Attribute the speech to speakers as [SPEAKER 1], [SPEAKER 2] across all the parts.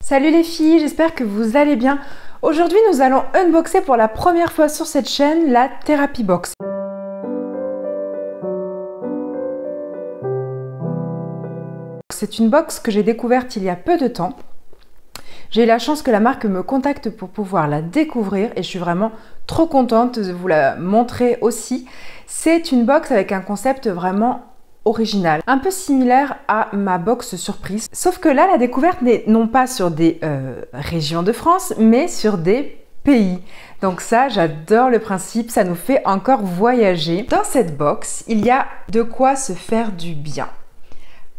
[SPEAKER 1] Salut les filles, j'espère que vous allez bien. Aujourd'hui, nous allons unboxer pour la première fois sur cette chaîne la Therapy Box. C'est une box que j'ai découverte il y a peu de temps. J'ai eu la chance que la marque me contacte pour pouvoir la découvrir et je suis vraiment trop contente de vous la montrer aussi. C'est une box avec un concept vraiment original, un peu similaire à ma box surprise. Sauf que là, la découverte n'est non pas sur des régions de France, mais sur des pays. Donc ça, j'adore le principe, ça nous fait encore voyager. Dans cette box, il y a de quoi se faire du bien.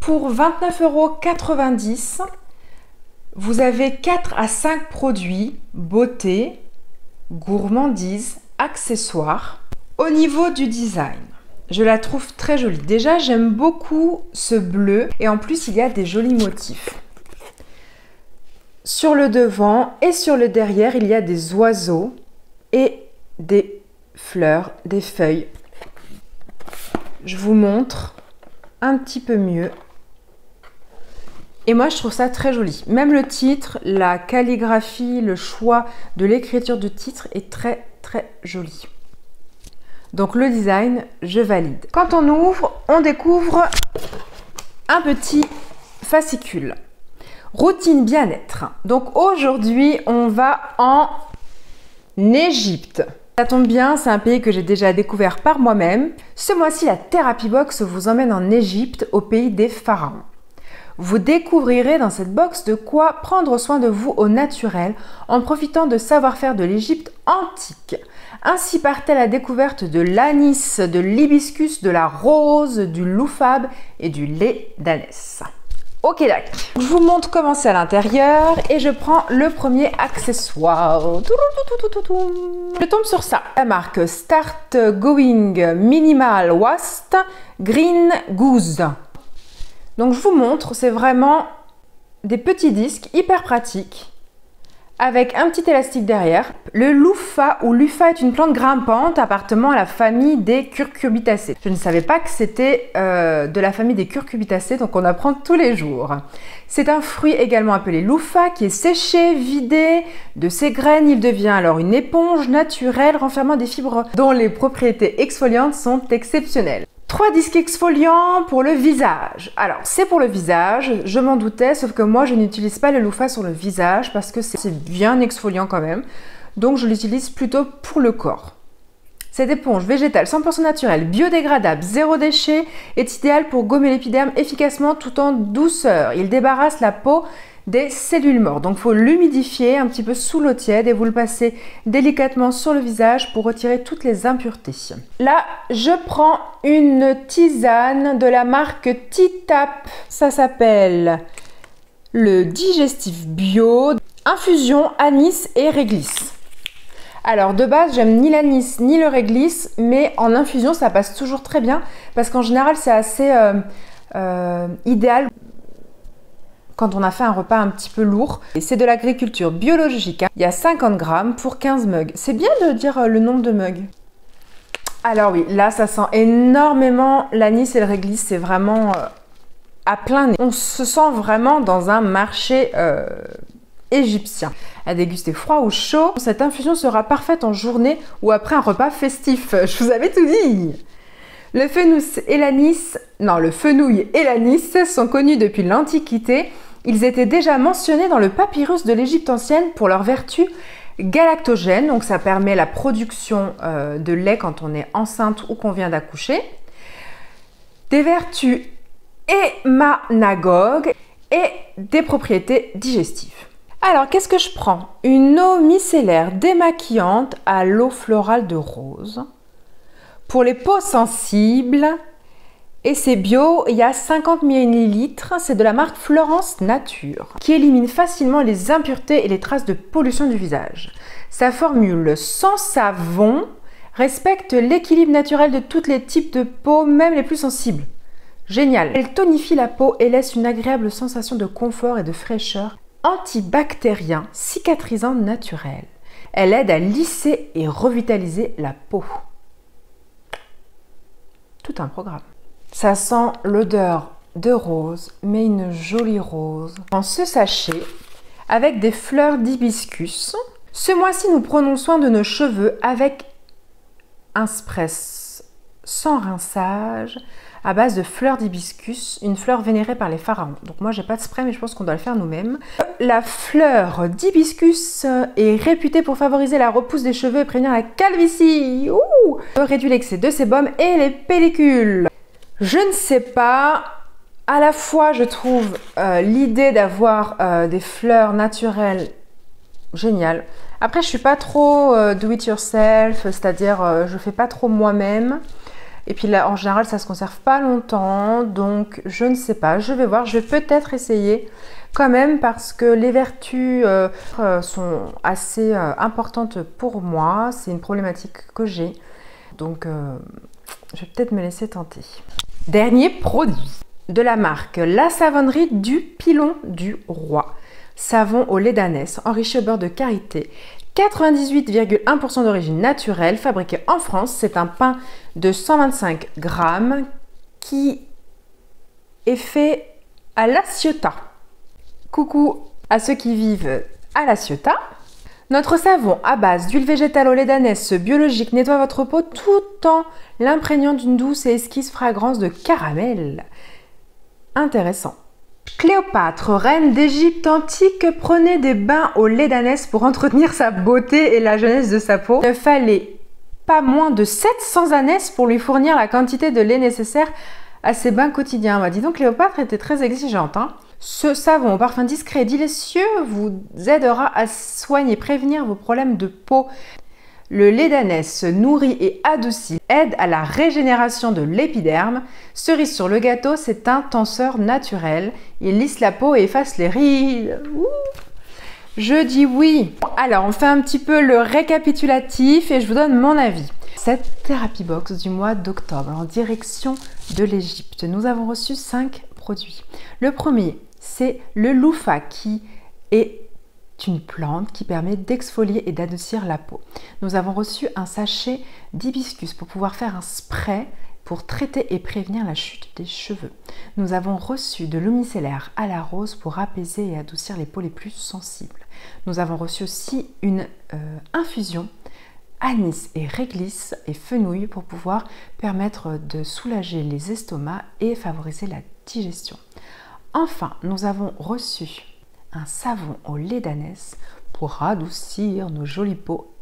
[SPEAKER 1] Pour 29,90 €, vous avez 4 à 5 produits, beauté, gourmandise, accessoires. Au niveau du design, je la trouve très jolie. Déjà, j'aime beaucoup ce bleu et en plus, il y a des jolis motifs. Sur le devant et sur le derrière, il y a des oiseaux et des fleurs, des feuilles. Je vous montre un petit peu mieux. Et moi, je trouve ça très joli. Même le titre, la calligraphie, le choix de l'écriture du titre est très, très joli. Donc le design, je valide. Quand on ouvre, on découvre un petit fascicule. Routine bien-être. Donc aujourd'hui, on va en Égypte. Ça tombe bien, c'est un pays que j'ai déjà découvert par moi-même. Ce mois-ci, la Therapy Box vous emmène en Égypte, au pays des pharaons. Vous découvrirez dans cette box de quoi prendre soin de vous au naturel en profitant de savoir-faire de l'Égypte antique. Ainsi part à la découverte de l'anis, de l'hibiscus, de la rose, du loufab et du lait d'ânesse. Ok, d'accord. Je vous montre comment c'est à l'intérieur et je prends le premier accessoire. Je tombe sur ça. La marque Start Going Minimal Waste Green Goose. Donc je vous montre, c'est vraiment des petits disques hyper pratiques avec un petit élastique derrière. Le louffa ou luffa est une plante grimpante appartenant à la famille des curcubitacées. Je ne savais pas que c'était de la famille des curcubitacées, donc on apprend tous les jours. C'est un fruit également appelé louffa qui est séché, vidé de ses graines. Il devient alors une éponge naturelle renfermant des fibres dont les propriétés exfoliantes sont exceptionnelles. 3 disques exfoliants pour le visage. Alors, c'est pour le visage, je m'en doutais, sauf que moi, je n'utilise pas le louffa sur le visage parce que c'est bien exfoliant quand même. Donc, je l'utilise plutôt pour le corps. Cette éponge végétale 100% naturelle, biodégradable, zéro déchet, est idéale pour gommer l'épiderme efficacement tout en douceur. Il débarrasse la peau des cellules mortes. Donc, il faut l'humidifier un petit peu sous l'eau tiède et vous le passez délicatement sur le visage pour retirer toutes les impuretés. Là, je prends une tisane de la marque Titap. Ça s'appelle le digestif bio, infusion anis et réglisse. Alors, de base, j'aime ni l'anis ni le réglisse, mais en infusion, ça passe toujours très bien parce qu'en général, c'est assez idéal quand on a fait un repas un petit peu lourd. Et c'est de l'agriculture biologique. Il y a 50 grammes pour 15 mugs. C'est bien de dire le nombre de mugs. Alors oui, là, ça sent énormément l'anis et le réglisse. C'est vraiment à plein nez. On se sent vraiment dans un marché égyptien. À déguster froid ou chaud, cette infusion sera parfaite en journée ou après un repas festif. Je vous avais tout dit. Le fenouil et l'anis sont connus depuis l'Antiquité. Ils étaient déjà mentionnés dans le papyrus de l'Égypte ancienne pour leur vertu galactogène. Donc ça permet la production de lait quand on est enceinte ou qu'on vient d'accoucher. Des vertus hémanagogues et des propriétés digestives. Alors, qu'est-ce que je prends? Une eau micellaire démaquillante à l'eau florale de rose. Pour les peaux sensibles, et c'est bio, il y a 50 ml, c'est de la marque Florence Nature, qui élimine facilement les impuretés et les traces de pollution du visage. Sa formule sans savon respecte l'équilibre naturel de tous les types de peau, même les plus sensibles. Génial! Elle tonifie la peau et laisse une agréable sensation de confort et de fraîcheur. Antibactérien, cicatrisant naturel. Elle aide à lisser et revitaliser la peau. Tout un programme. Ça sent l'odeur de rose, mais une jolie rose. Dans ce sachet, avec des fleurs d'hibiscus. Ce mois-ci, nous prenons soin de nos cheveux avec un spray sans rinçage à base de fleurs d'hibiscus, une fleur vénérée par les pharaons. Donc moi, j'ai pas de spray, mais je pense qu'on doit le faire nous-mêmes. La fleur d'hibiscus est réputée pour favoriser la repousse des cheveux et prévenir la calvitie. Ouh, réduit l'excès de sébum et les pellicules. Je ne sais pas. À la fois, je trouve l'idée d'avoir des fleurs naturelles géniale. Après, je suis pas trop do it yourself, c'est-à-dire je fais pas trop moi-même. Et puis là, en général, ça se conserve pas longtemps, donc je ne sais pas. Je vais voir, je vais peut-être essayer quand même parce que les vertus sont assez importantes pour moi. C'est une problématique que j'ai, donc je vais peut-être me laisser tenter. Dernier produit de la marque La Savonnerie du Pilon du Roi. Savon au lait d'ânesse enrichi au beurre de karité. 98,1% d'origine naturelle, fabriqué en France. C'est un pain de 125 grammes qui est fait à La Ciotat. Coucou à ceux qui vivent à La Ciotat. Notre savon à base d'huile végétale au lait d'ânesse biologique nettoie votre peau tout en l'imprégnant d'une douce et exquise fragrance de caramel. Intéressant. Cléopâtre, reine d'Égypte antique, prenait des bains au lait d'ânesse pour entretenir sa beauté et la jeunesse de sa peau. Il ne fallait pas moins de 700 ânesses pour lui fournir la quantité de lait nécessaire à ses bains quotidiens. Bah, dis donc, Cléopâtre était très exigeante. Hein. Ce savon au parfum discret et délicieux vous aidera à soigner et prévenir vos problèmes de peau. Le lait d'ânesse nourrit et adoucit, aide à la régénération de l'épiderme. Cerise sur le gâteau, c'est un tenseur naturel. Il lisse la peau et efface les rides. Ouh, je dis oui. Alors, on fait un petit peu le récapitulatif et je vous donne mon avis. Cette Therapy Box du mois d'octobre en direction de l'Égypte, nous avons reçu 5 produits. Le premier, c'est le loofah qui est une plante qui permet d'exfolier et d'adoucir la peau. Nous avons reçu un sachet d'hibiscus pour pouvoir faire un spray pour traiter et prévenir la chute des cheveux. Nous avons reçu de l'eau micellaire à la rose pour apaiser et adoucir les peaux les plus sensibles. Nous avons reçu aussi une infusion anis et réglisse et fenouil pour pouvoir permettre de soulager les estomacs et favoriser la digestion. Enfin, nous avons reçu un savon au lait d'ânesse pour adoucir nos jolies peaux.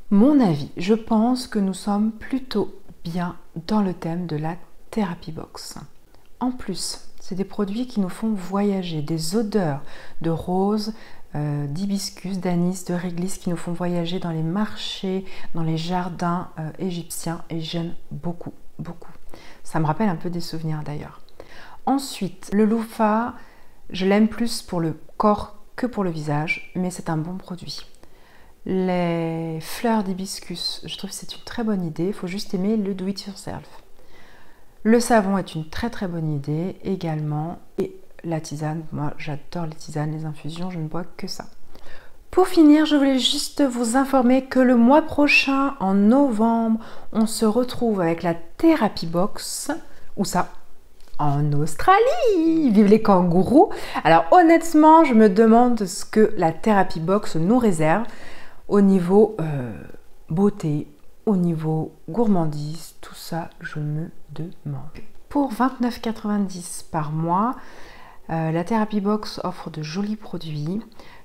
[SPEAKER 1] Mon avis, je pense que nous sommes plutôt bien dans le thème de la Therapy Box. En plus, c'est des produits qui nous font voyager, des odeurs de rose, d'hibiscus, d'anis, de réglisse qui nous font voyager dans les marchés, dans les jardins égyptiens et j'aime beaucoup, beaucoup. Ça me rappelle un peu des souvenirs d'ailleurs. Ensuite, le loofah, je l'aime plus pour le corps que pour le visage, mais c'est un bon produit. Les fleurs d'hibiscus, je trouve que c'est une très bonne idée, il faut juste aimer le do it yourself. Le savon est une très très bonne idée également, et la tisane, moi j'adore les tisanes, les infusions, je ne bois que ça. Pour finir, je voulais juste vous informer que le mois prochain, en novembre, on se retrouve avec la Therapy Box, où ça ? En Australie, vive les kangourous. Alors honnêtement, je me demande ce que la Therapy Box nous réserve au niveau beauté, au niveau gourmandise, tout ça, je me demande. Pour 29,90 € par mois, la Therapy Box offre de jolis produits.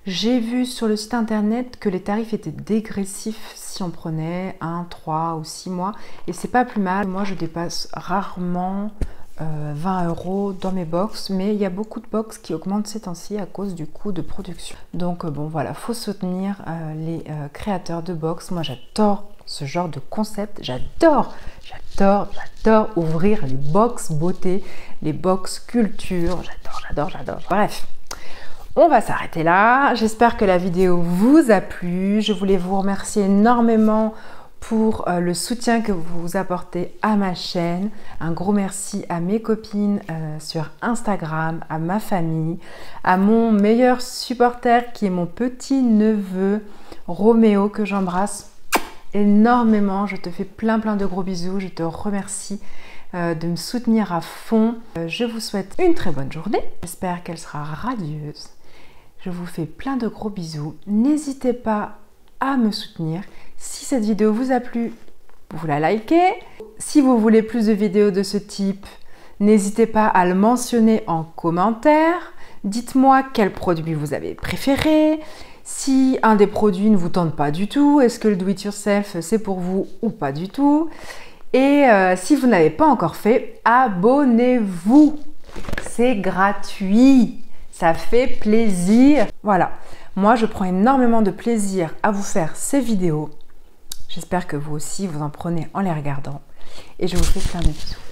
[SPEAKER 1] J'ai vu sur le site internet que les tarifs étaient dégressifs si on prenait 1, 3 ou 6 mois et c'est pas plus mal. Moi, je dépasse rarement 20 € dans mes box, mais il y a beaucoup de box qui augmentent ces temps-ci à cause du coût de production. Donc bon voilà, faut soutenir les créateurs de box. Moi j'adore ce genre de concept, j'adore ouvrir les box beauté, les box culture, j'adore. Bref, on va s'arrêter là. J'espère que la vidéo vous a plu. Je voulais vous remercier énormément pour le soutien que vous apportez à ma chaîne. Un gros merci à mes copines sur Instagram, à ma famille, à mon meilleur supporter qui est mon petit neveu Roméo que j'embrasse énormément. Je te fais plein de gros bisous. Je te remercie de me soutenir à fond. Je vous souhaite une très bonne journée. J'espère qu'elle sera radieuse. Je vous fais plein de gros bisous. N'hésitez pas à me soutenir. Si cette vidéo vous a plu, vous la likez. Si vous voulez plus de vidéos de ce type, n'hésitez pas à le mentionner en commentaire. Dites-moi quel produit vous avez préféré. Si un des produits ne vous tente pas du tout, est-ce que le do-it-yourself c'est pour vous ou pas du tout? Et si vous ne l'avez pas encore fait, abonnez-vous. C'est gratuit. Ça fait plaisir. Voilà. Moi, je prends énormément de plaisir à vous faire ces vidéos. J'espère que vous aussi, vous en prenez en les regardant. Et je vous fais plein de bisous.